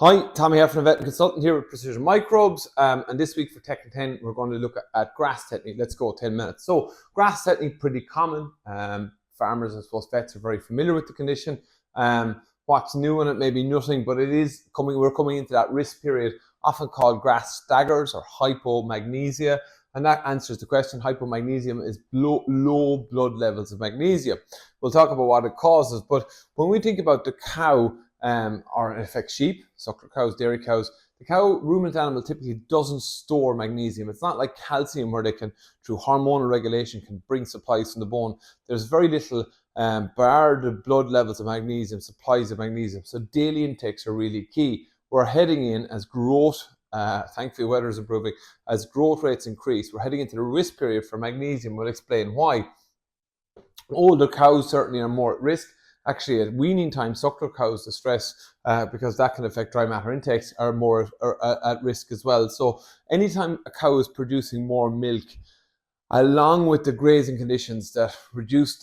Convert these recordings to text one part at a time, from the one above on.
Hi, Tommy Heffernan, veterinary consultant here with Precision Microbes. And this week for Tech and 10, we're going to look at grass tetany. Let's go 10 minutes. So grass tetany, pretty common. Farmers, I suppose vets are very familiar with the condition. What's new in it may be nothing, but it is coming. We're coming into that risk period, often called grass staggers or hypomagnesemia. And that answers the question. Hypomagnesium is low blood levels of magnesium. We'll talk about what it causes. But when we think about the cow, or in effect sheep, suckler cows, dairy cows, the cow ruminant animal typically doesn't store magnesium. It's not like calcium where they can, through hormonal regulation, can bring supplies from the bone. There's very little, bar the blood levels of magnesium, supplies of magnesium. So daily intakes are really key. We're heading in as growth, thankfully weather is improving, as growth rates increase. We're heading into the risk period for magnesium. We'll explain why. Older cows certainly are more at risk. Actually, at weaning time, suckler cows, the stress, because that can affect dry matter intakes, are more at risk as well. So anytime a cow is producing more milk, along with the grazing conditions that reduce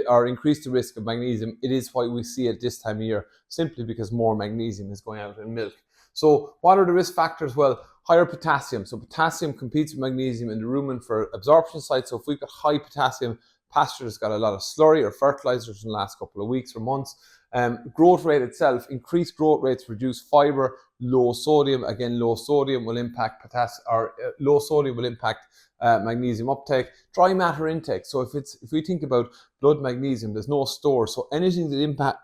or increase the risk of magnesium, it is why we see it this time of year, simply because more magnesium is going out in milk. So what are the risk factors? Well, higher potassium. So potassium competes with magnesium in the rumen for absorption site. So if we've got high potassium, pasture has got a lot of slurry or fertilizers in the last couple of weeks or months. Growth rate itself, increased growth rates reduce fibre, low sodium. Again, low sodium will impact magnesium uptake. Dry matter intake. So if we think about blood magnesium, there's no store. So anything that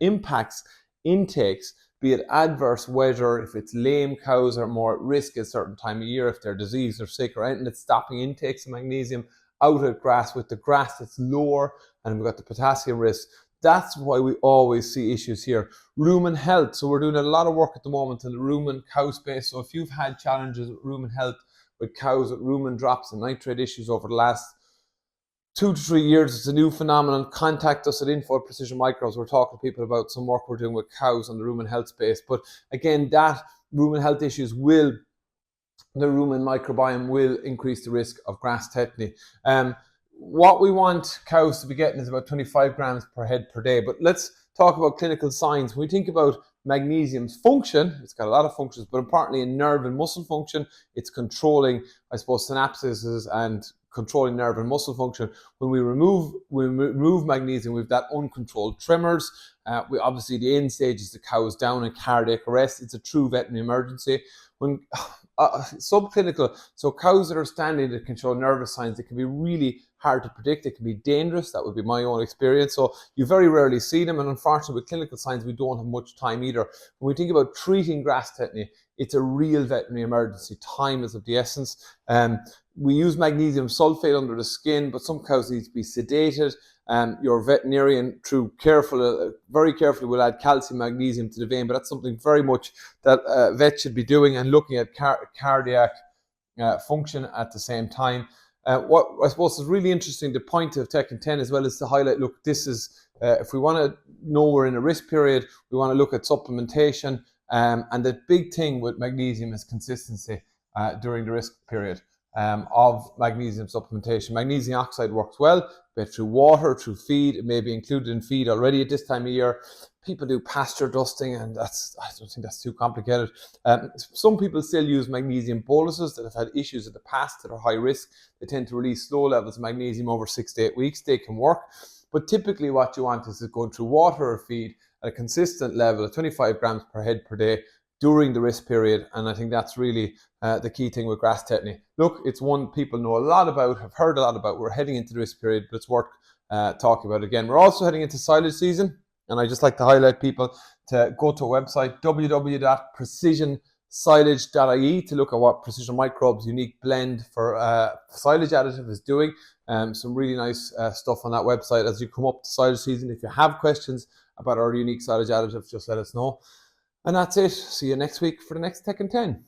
impacts intakes, be it adverse weather, if it's lame cows are more at risk at a certain time of year, if they're diseased or sick, or anything that's stopping intakes of magnesium out of grass, with the grass that's lower, and we've got the potassium risk. That's why we always see issues here. Rumen health. So we're doing a lot of work at the moment in the rumen cow space. So if you've had challenges with rumen health, with cows with rumen drops and nitrate issues over the last 2 to 3 years, it's a new phenomenon. Contact us at info at Precision Microbes. We're talking to people about some work we're doing with cows on the rumen health space. But again, that rumen health issues the rumen microbiome will increase the risk of grass tetany. What we want cows to be getting is about 25 grams per head per day. But let's talk about clinical signs. When we think about magnesium's function, it's got a lot of functions, but importantly in nerve and muscle function, it's controlling, I suppose, synapses and controlling nerve and muscle function. When we remove magnesium, we've that uncontrolled tremors. We obviously, the end stage is the cow is down in cardiac arrest. It's a true veterinary emergency. When subclinical, so cows that are standing that can show nervous signs, it can be really hard to predict. It can be dangerous. That would be my own experience. So you very rarely see them, and unfortunately with clinical signs we don't have much time either. When we think about treating grass tetany, it's a real veterinary emergency. Time is of the essence. We use magnesium sulfate under the skin, but some cows need to be sedated. Your veterinarian, very carefully, will add calcium, magnesium to the vein, but that's something very much that vets should be doing, and looking at cardiac function at the same time. What I suppose is really interesting, the point of Tech and 10 as well, is to highlight, look, this is, if we want to know we're in a risk period, we want to look at supplementation, and the big thing with magnesium is consistency during the risk period of magnesium supplementation. Magnesium oxide works well, but through water, through feed. It may be included in feed already at this time of year. People do pasture dusting, and I don't think that's too complicated. Some people still use magnesium boluses that have had issues in the past that are high risk. They tend to release low levels of magnesium over 6 to 8 weeks. They can work, but typically what you want is going through water or feed at a consistent level of 25 grams per head per day during the risk period. And I think that's really the key thing with grass tetany. Look, it's one people know a lot about, have heard a lot about. We're heading into the risk period, but it's worth talking about again. We're also heading into silage season, and I just like to highlight people to go to a website, www.precisionsilage.ie, to look at what Precision Microbes unique blend for silage additive is doing. Some really nice stuff on that website as you come up to silage season. If you have questions about our unique silage additive, just let us know. And that's it. See you next week for the next Tech and 10.